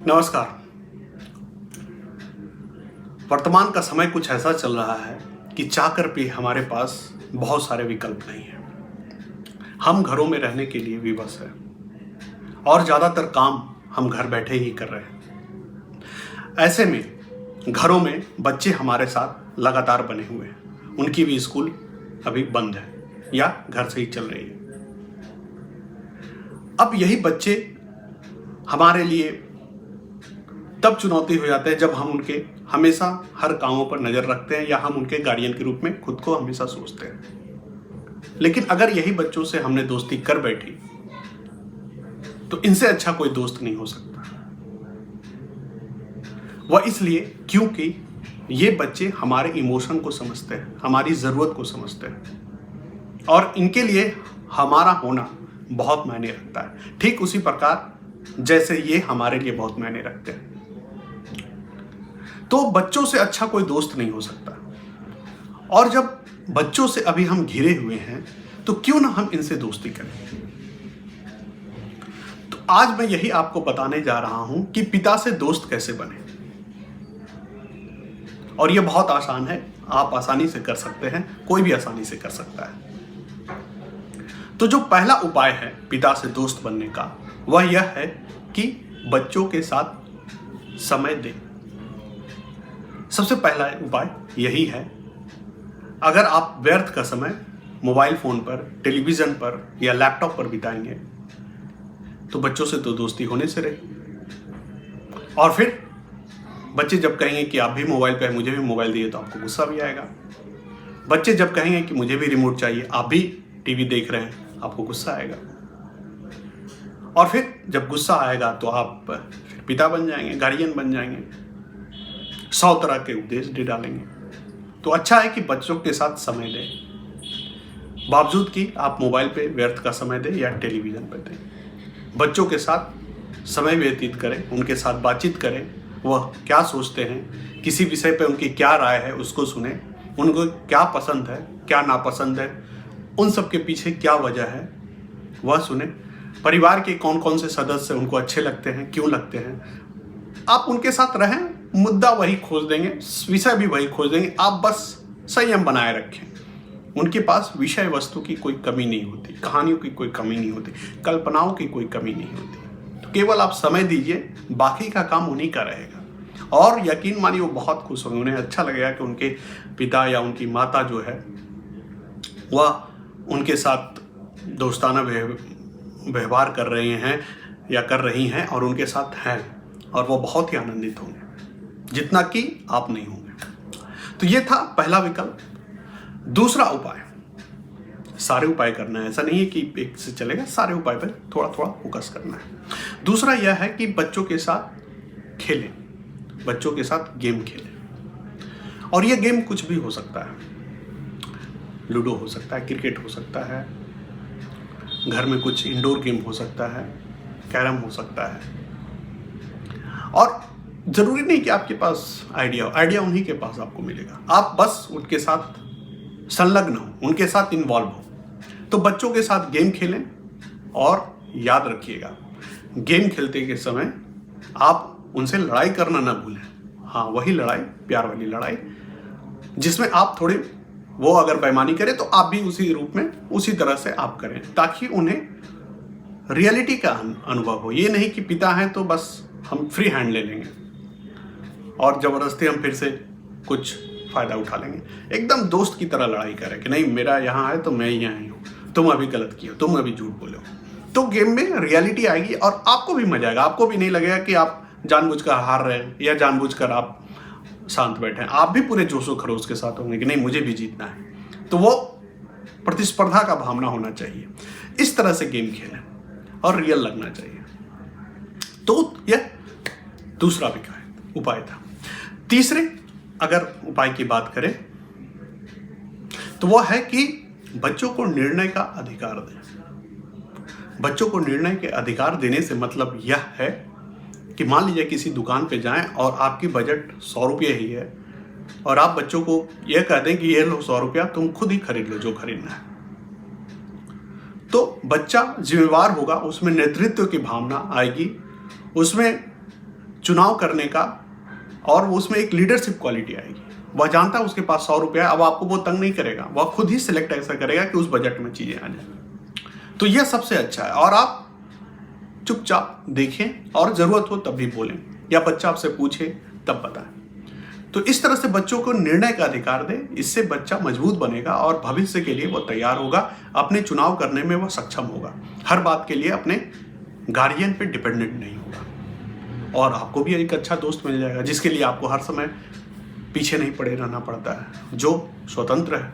नमस्कार। वर्तमान का समय कुछ ऐसा चल रहा है कि चाहकर भी हमारे पास बहुत सारे विकल्प नहीं हैं। हम घरों में रहने के लिए विवश हैं और ज़्यादातर काम हम घर बैठे ही कर रहे हैं। ऐसे में घरों में बच्चे हमारे साथ लगातार बने हुए हैं। उनकी भी स्कूल अभी बंद है या घर से ही चल रही है। अब यही बच्चे हमारे लिए तब चुनौती हो जाते हैं जब हम उनके हमेशा हर कामों पर नजर रखते हैं या हम उनके गार्डियन के रूप में खुद को हमेशा सोचते हैं। लेकिन अगर यही बच्चों से हमने दोस्ती कर बैठी तो इनसे अच्छा कोई दोस्त नहीं हो सकता। वह इसलिए क्योंकि ये बच्चे हमारे इमोशन को समझते हैं, हमारी ज़रूरत को समझते हैं और इनके लिए हमारा होना बहुत मायने रखता है। ठीक उसी प्रकार जैसे ये हमारे लिए बहुत मायने रखते हैं। तो बच्चों से अच्छा कोई दोस्त नहीं हो सकता। और जब बच्चों से अभी हम घिरे हुए हैं तो क्यों ना हम इनसे दोस्ती करें। तो आज मैं यही आपको बताने जा रहा हूं कि पिता से दोस्त कैसे बने। और यह बहुत आसान है, आप आसानी से कर सकते हैं, कोई भी आसानी से कर सकता है। तो जो पहला उपाय है पिता से दोस्त बनने का, वह यह है कि बच्चों के साथ समय दें। सबसे पहला उपाय यही है। अगर आप व्यर्थ का समय मोबाइल फ़ोन पर, टेलीविज़न पर या लैपटॉप पर बिताएंगे तो बच्चों से तो दोस्ती होने से रही। और फिर बच्चे जब कहेंगे कि आप भी मोबाइल पे हैं, मुझे भी मोबाइल दिए, तो आपको गुस्सा भी आएगा। बच्चे जब कहेंगे कि मुझे भी रिमोट चाहिए, आप भी टीवी देख रहे हैं, आपको गुस्सा आएगा। और फिर जब गुस्सा आएगा तो आप फिर पिता बन जाएंगे, गार्डियन बन जाएंगे, 100 तरह के उपदेश दे डालेंगे। तो अच्छा है कि बच्चों के साथ समय दें, बावजूद कि आप मोबाइल पे व्यर्थ का समय दें या टेलीविज़न पे दें। बच्चों के साथ समय व्यतीत करें, उनके साथ बातचीत करें, वह क्या सोचते हैं, किसी विषय पे उनकी क्या राय है उसको सुने, उनको क्या पसंद है, क्या नापसंद है, उन सब के पीछे क्या वजह है वह सुने। परिवार के कौन कौन से सदस्य उनको अच्छे लगते हैं, क्यों लगते हैं, आप उनके साथ रहें। मुद्दा वही खोज देंगे, विषय भी वही खोज देंगे। आप बस संयम बनाए रखें। उनके पास विषय वस्तु की कोई कमी नहीं होती, कहानियों की कोई कमी नहीं होती, कल्पनाओं की कोई कमी नहीं होती। तो केवल आप समय दीजिए, बाकी का काम उन्हीं का रहेगा। और यकीन मानिए वो बहुत खुश होंगे, उन्हें अच्छा लगेगा कि उनके पिता या उनकी माता जो है वह उनके साथ दोस्ताना व्यवहार कर रहे हैं या कर रही हैं और उनके साथ हैं, और वो बहुत ही आनंदित होंगे जितना कि आप नहीं होंगे। तो ये था पहला विकल्प। दूसरा उपाय, सारे उपाय करना है, ऐसा नहीं है कि एक से चलेगा, सारे उपाय पर थोड़ा थोड़ा फोकस करना है। दूसरा यह है कि बच्चों के साथ खेलें, बच्चों के साथ गेम खेलें। और ये गेम कुछ भी हो सकता है, लूडो हो सकता है, क्रिकेट हो सकता है, घर में कुछ इंडोर गेम हो सकता है, कैरम हो सकता है। और ज़रूरी नहीं कि आपके पास आइडिया उन्हीं के पास आपको मिलेगा। आप बस उनके साथ संलग्न हो, उनके साथ इन्वॉल्व हो। तो बच्चों के साथ गेम खेलें और याद रखिएगा, गेम खेलते के समय आप उनसे लड़ाई करना ना भूलें। हाँ, वही लड़ाई, प्यार वाली लड़ाई, जिसमें आप थोड़े, वो अगर बेईमानी करें तो आप भी उसी रूप में उसी तरह से आप करें, ताकि उन्हें रियलिटी का अनुभव हो। ये नहीं कि पिता हैं तो बस हम फ्री हैंड ले लेंगे और ज़बरदस्ती हम फिर से कुछ फ़ायदा उठा लेंगे। एकदम दोस्त की तरह लड़ाई करें कि नहीं, मेरा यहाँ है तो मैं ही यहाँ ही हूँ, तुम अभी गलत किए हो, तुम अभी झूठ बोले हो। तो गेम में रियलिटी आएगी और आपको भी मजा आएगा। आपको भी नहीं लगेगा कि आप जानबूझकर हार रहे हैं या जानबूझकर आप शांत बैठे हैं। आप भी पूरे जोशो खरोश के साथ होंगे कि नहीं, मुझे भी जीतना है। तो वो प्रतिस्पर्धा का भावना होना चाहिए। इस तरह से गेम खेलें और रियल लगना चाहिए। तो यह दूसरा उपाय था। तीसरे अगर उपाय की बात करें तो वह है कि बच्चों को निर्णय का अधिकार दें। बच्चों को निर्णय के अधिकार देने से मतलब यह है कि मान लीजिए किसी दुकान पे जाएं और आपकी बजट 100 रुपये ही है और आप बच्चों को यह कह दें कि ये लो 100 रुपया, तुम खुद ही खरीद लो जो खरीदना है। तो बच्चा जिम्मेवार होगा, उसमें नेतृत्व की भावना आएगी, उसमें चुनाव करने का, और उसमें एक लीडरशिप क्वालिटी आएगी। वह जानता है उसके पास 100 रुपया है, अब आपको वो तंग नहीं करेगा, वह खुद ही सिलेक्ट ऐसा करेगा कि उस बजट में चीजें आ जाए। तो यह सबसे अच्छा है। और आप चुपचाप देखें और जरूरत हो तब भी बोलें, या बच्चा आपसे पूछे तब बताएं। तो इस तरह से बच्चों को निर्णय का अधिकार दें, इससे बच्चा मजबूत बनेगा और भविष्य के लिए वो तैयार होगा, अपने चुनाव करने में वो सक्षम होगा, हर बात के लिए अपने गार्जियन पे डिपेंडेंट नहीं होगा। और आपको भी एक अच्छा दोस्त मिल जाएगा जिसके लिए आपको हर समय पीछे नहीं पड़े रहना पड़ता है, जो स्वतंत्र है।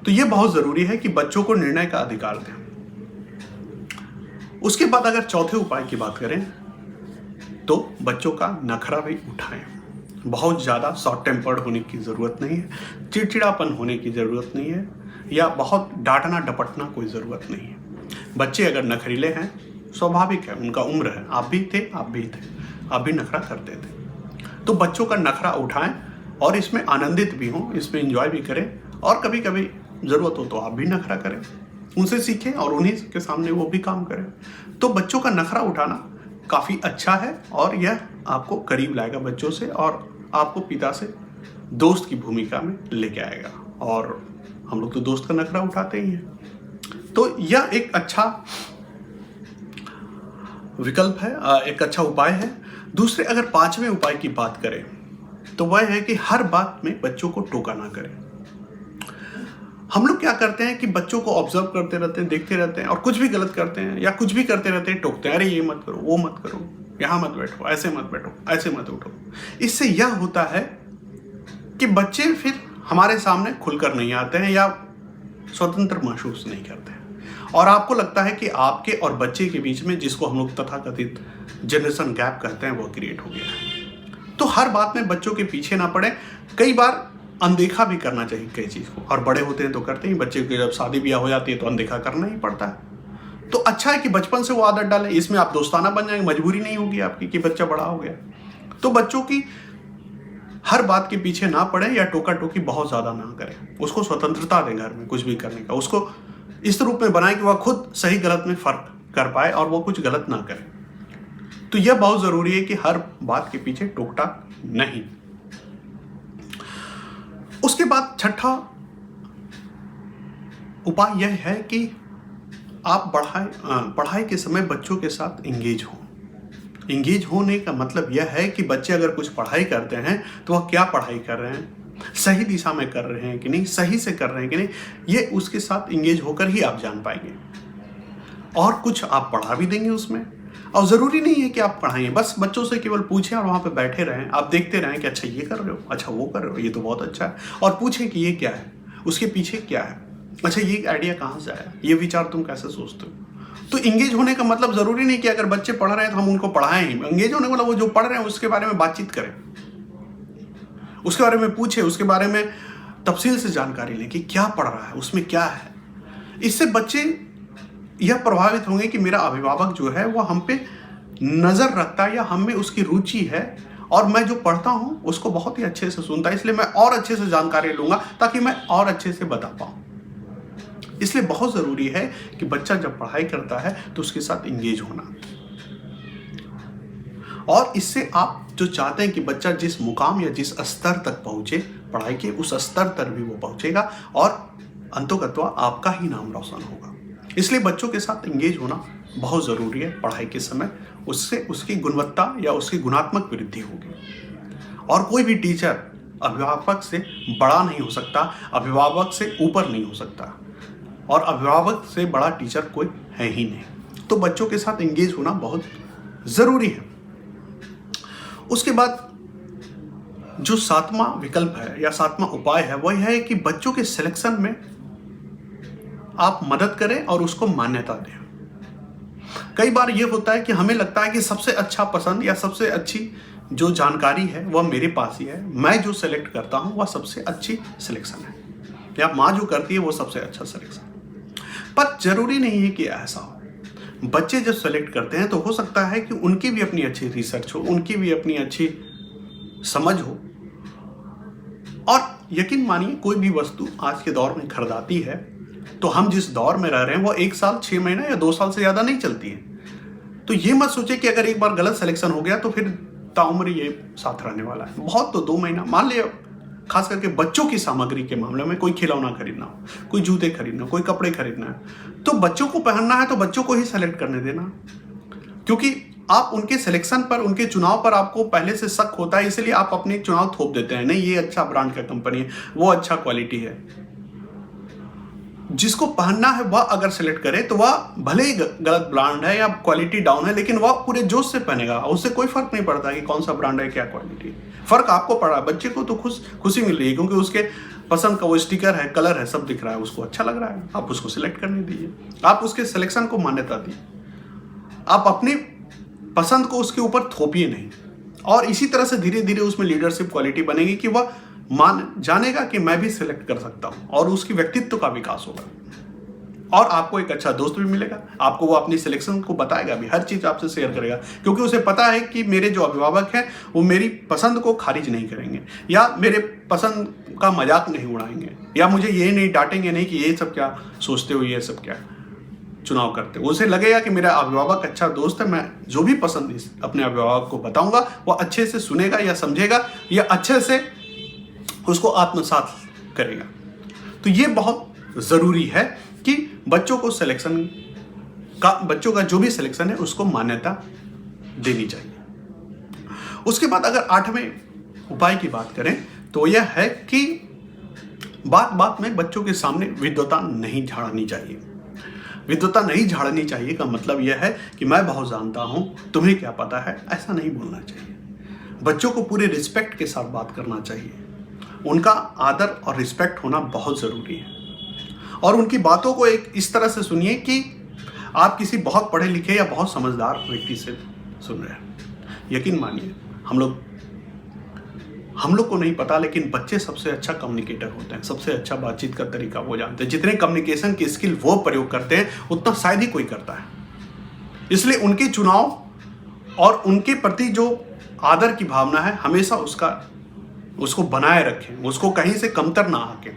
तो ये बहुत जरूरी है कि बच्चों को निर्णय का अधिकार दें। उसके बाद अगर चौथे उपाय की बात करें तो बच्चों का नखरा भी उठाएं। बहुत ज़्यादा शॉर्ट टेम्पर्ड होने की ज़रूरत नहीं है, चिड़चिड़ापन होने की ज़रूरत नहीं है, या बहुत डांटना डपटना कोई ज़रूरत नहीं है। बच्चे अगर नखरीले हैं, स्वाभाविक है, उनका उम्र है, आप भी थे, आप भी नखरा करते थे। तो बच्चों का नखरा उठाएं और इसमें आनंदित भी हों, इसमें एंजॉय भी करें, और कभी कभी ज़रूरत हो तो आप भी नखरा करें, उनसे सीखें और उन्हीं के सामने वो भी काम करें। तो बच्चों का नखरा उठाना काफ़ी अच्छा है और यह आपको करीब लाएगा बच्चों से, और आपको पिता से दोस्त की भूमिका में लेके आएगा। और हम लोग तो दोस्त का नखरा उठाते ही हैं। तो यह एक अच्छा विकल्प है, एक अच्छा उपाय है। दूसरे अगर 5वें उपाय की बात करें तो वह है कि हर बात में बच्चों को टोका ना करें। हम लोग क्या करते हैं कि बच्चों को ऑब्जर्व करते रहते हैं, देखते रहते हैं, और कुछ भी गलत करते हैं या कुछ भी करते रहते हैं, टोकते हैं, अरे ये मत करो, वो मत करो, यहाँ मत बैठो, ऐसे मत बैठो, ऐसे मत उठो। इससे यह होता है कि बच्चे फिर हमारे सामने खुलकर नहीं आते हैं या स्वतंत्र महसूस नहीं करते हैं, और आपको लगता है कि आपके और बच्चे के बीच में, जिसको हम लोग तथाकथित जनरेशन गैप कहते हैं, वो क्रिएट हो गया है। तो हर बात में बच्चों के पीछे ना पड़े। कई बार अनदेखा भी करना चाहिए कई चीज़ को, और बड़े होते हैं तो करते ही, बच्चे की जब शादी ब्याह हो जाती है तो अनदेखा करना ही पड़ता है। तो अच्छा है कि बचपन से वो आदत डालें, इसमें आप दोस्ताना बन जाएंगे, मजबूरी नहीं होगी आपकी कि बच्चा बड़ा हो गया। तो बच्चों की हर बात के पीछे ना पड़े या टोका टोकी बहुत ज़्यादा ना करें, उसको स्वतंत्रता दें घर में कुछ भी करने का, उसको इस रूप में बनाएं कि वह खुद सही गलत में फर्क कर पाए और वो कुछ गलत ना करे। तो यह बहुत ज़रूरी है कि हर बात के पीछे टोक टाक नहीं। उसके बाद छठा उपाय यह है कि आप पढ़ाई के समय बच्चों के साथ इंगेज हो। इंगेज होने का मतलब यह है कि बच्चे अगर कुछ पढ़ाई करते हैं तो वह क्या पढ़ाई कर रहे हैं, सही दिशा में कर रहे हैं कि नहीं, सही से कर रहे हैं कि नहीं, ये उसके साथ इंगेज होकर ही आप जान पाएंगे। और कुछ आप पढ़ा भी देंगे उसमें, और ज़रूरी नहीं है कि आप पढ़ाएं, बस बच्चों से केवल पूछें और वहाँ पे बैठे रहें, आप देखते रहें कि अच्छा ये कर रहे हो, अच्छा वो कर रहे हो, ये तो बहुत अच्छा है, और पूछें कि ये क्या है, उसके पीछे क्या है, अच्छा ये आइडिया कहाँ से आया, ये विचार तुम कैसे सोचते हो। तो इंगेज होने का मतलब ज़रूरी नहीं कि अगर बच्चे पढ़ रहे हैं तो हम उनको पढ़ाएं ही। इंगेज होने का मतलब वो जो पढ़ रहे हैं उसके बारे में बातचीत करें, उसके बारे में पूछें, उसके बारे में तफसील से जानकारी लें कि क्या पढ़ रहा है, उसमें क्या है। इससे बच्चे यह प्रभावित होंगे कि मेरा अभिभावक जो है वो हम पे नज़र रखता है या हम में उसकी रुचि है, और मैं जो पढ़ता हूँ उसको बहुत ही अच्छे से सुनता है, इसलिए मैं और अच्छे से जानकारी लूँगा ताकि मैं और अच्छे से बता पाऊँ। इसलिए बहुत ज़रूरी है कि बच्चा जब पढ़ाई करता है तो उसके साथ इंगेज होना, और इससे आप जो चाहते हैं कि बच्चा जिस मुकाम या जिस स्तर तक पहुँचे पढ़ाई के, उस स्तर तक भी वो पहुँचेगा और अंततः आपका ही नाम रोशन होगा। इसलिए बच्चों के साथ इंगेज होना बहुत ज़रूरी है पढ़ाई के समय, उससे उसकी गुणवत्ता या उसकी गुणात्मक वृद्धि होगी। और कोई भी टीचर अभिभावक से बड़ा नहीं हो सकता, अभिभावक से ऊपर नहीं हो सकता, और अभिभावक से बड़ा टीचर कोई है ही नहीं। तो बच्चों के साथ इंगेज होना बहुत ज़रूरी है। उसके बाद जो 7वां विकल्प है या 7वां उपाय है वह है कि बच्चों के सिलेक्शन में आप मदद करें और उसको मान्यता दें। कई बार यह होता है कि हमें लगता है कि सबसे अच्छा पसंद या सबसे अच्छी जो जानकारी है वह मेरे पास ही है, मैं जो सेलेक्ट करता हूं वह सबसे अच्छी सिलेक्शन है, या माँ जो करती है वो सबसे अच्छा सिलेक्शन। पर जरूरी नहीं है कि ऐसा हो। बच्चे जब सेलेक्ट करते हैं तो हो सकता है कि उनकी भी अपनी अच्छी रिसर्च हो, उनकी भी अपनी अच्छी समझ हो, और यकीन मानिए कोई भी वस्तु आज के दौर में खरीदाती है तो हम जिस दौर में रह रहे हैं वो 1 साल 6 महीना या 2 साल से ज़्यादा नहीं चलती है। तो ये मत सोचे कि अगर एक बार गलत सिलेक्शन हो गया तो फिर ताउम्र ये साथ रहने वाला है। बहुत तो 2 महीना, मान लिया खास करके बच्चों की सामग्री के मामले में, कोई खिलौना खरीदना हो, कोई जूते खरीदना, कोई कपड़े खरीदना है, तो बच्चों को पहनना है तो बच्चों को ही सेलेक्ट करने देना, क्योंकि आप उनके सिलेक्शन पर, उनके चुनाव पर आपको पहले से शक होता है, इसलिए आप अपने चुनाव थोप देते हैं। नहीं, ये अच्छा ब्रांड का कंपनी है, वो अच्छा क्वालिटी है। जिसको पहनना है वह अगर सेलेक्ट करे तो वह भले ही गलत ब्रांड है या क्वालिटी डाउन है, लेकिन वह पूरे जोश से पहनेगा, उससे कोई फर्क नहीं पड़ता कि कौन सा ब्रांड है, क्या क्वालिटी है। फर्क आपको पड़ा, बच्चे को तो खुशी मिल रही है क्योंकि उसके पसंद का वो स्टिकर है, कलर है, सब दिख रहा है, उसको अच्छा लग रहा है, आप उसको सिलेक्ट करने दीजिए, आप उसके सिलेक्शन को मान्यता दीजिए, आप अपनी पसंद को उसके ऊपर थोपिए नहीं। और इसी तरह से धीरे धीरे उसमें लीडरशिप क्वालिटी बनेगी कि वह जानेगा कि मैं भी सिलेक्ट कर सकता हूं, और उसकी व्यक्तित्व का विकास होगा और आपको एक अच्छा दोस्त भी मिलेगा। आपको वो अपनी सिलेक्शन को बताएगा भी, हर चीज आपसे शेयर करेगा, क्योंकि उसे पता है कि मेरे जो अभिभावक हैं वो मेरी पसंद को खारिज नहीं करेंगे या मेरे पसंद का मजाक नहीं उड़ाएंगे या मुझे ये नहीं डांटेंगे नहीं कि ये सब क्या सोचते हो, ये सब क्या चुनाव करते हो। उसे लगेगा कि मेरा अभिभावक अच्छा दोस्त है, मैं जो भी पसंद अपने अभिभावक को बताऊंगा वो अच्छे से सुनेगा या समझेगा या अच्छे से उसको आत्मसात करेगा। तो ये बहुत जरूरी है कि बच्चों का जो भी सिलेक्शन है उसको मान्यता देनी चाहिए। उसके बाद अगर 8वें उपाय की बात करें तो यह है कि बात बात में बच्चों के सामने विद्वता नहीं झाड़नी चाहिए। विद्वता नहीं झाड़नी चाहिए का मतलब यह है कि मैं बहुत जानता हूं, तुम्हें क्या पता है, ऐसा नहीं बोलना चाहिए। बच्चों को पूरे रिस्पेक्ट के साथ बात करना चाहिए, उनका आदर और रिस्पेक्ट होना बहुत जरूरी है। और उनकी बातों को एक इस तरह से सुनिए कि आप किसी बहुत पढ़े लिखे या बहुत समझदार व्यक्ति से सुन रहे हैं। यकीन मानिए, हम लोग को नहीं पता, लेकिन बच्चे सबसे अच्छा कम्युनिकेटर होते हैं, सबसे अच्छा बातचीत का तरीका वो जानते हैं। जितने कम्युनिकेशन की स्किल वो प्रयोग करते हैं उतना शायद ही कोई करता है। इसलिए उनके चुनाव और उनके प्रति जो आदर की भावना है हमेशा उसको बनाए रखें, उसको कहीं से कमतर ना आके,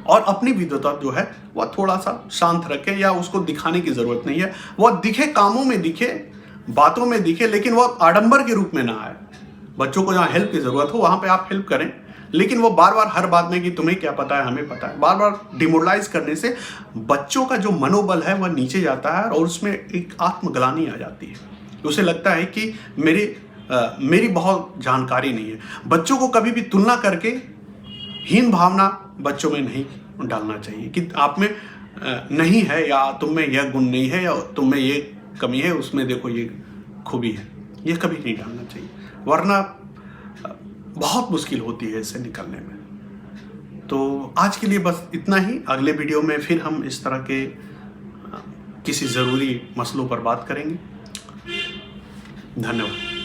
और अपनी विद्वता जो है वह थोड़ा सा शांत रखें या उसको दिखाने की जरूरत नहीं है। वह दिखे, कामों में दिखे, बातों में दिखे, लेकिन वह आडंबर के रूप में ना आए। बच्चों को जहाँ हेल्प की जरूरत हो वहां पे आप हेल्प करें, लेकिन वो बार बार हर बात में कि तुम्हें क्या पता है, हमें पता है, बार बार डिमोरलाइज करने से बच्चों का जो मनोबल है वह नीचे जाता है और उसमें एक आत्मग्लानि आ जाती है। उसे लगता है कि मेरी बहुत जानकारी नहीं है। बच्चों को कभी भी तुलना करके हीन भावना बच्चों में नहीं डालना चाहिए कि आप में नहीं है या तुम में यह गुण नहीं है या तुम में ये कमी है, उसमें देखो ये खूबी है, ये कभी नहीं डालना चाहिए, वरना बहुत मुश्किल होती है इससे निकलने में। तो आज के लिए बस इतना ही। अगले वीडियो में फिर हम इस तरह के किसी ज़रूरी मसलों पर बात करेंगे। धन्यवाद।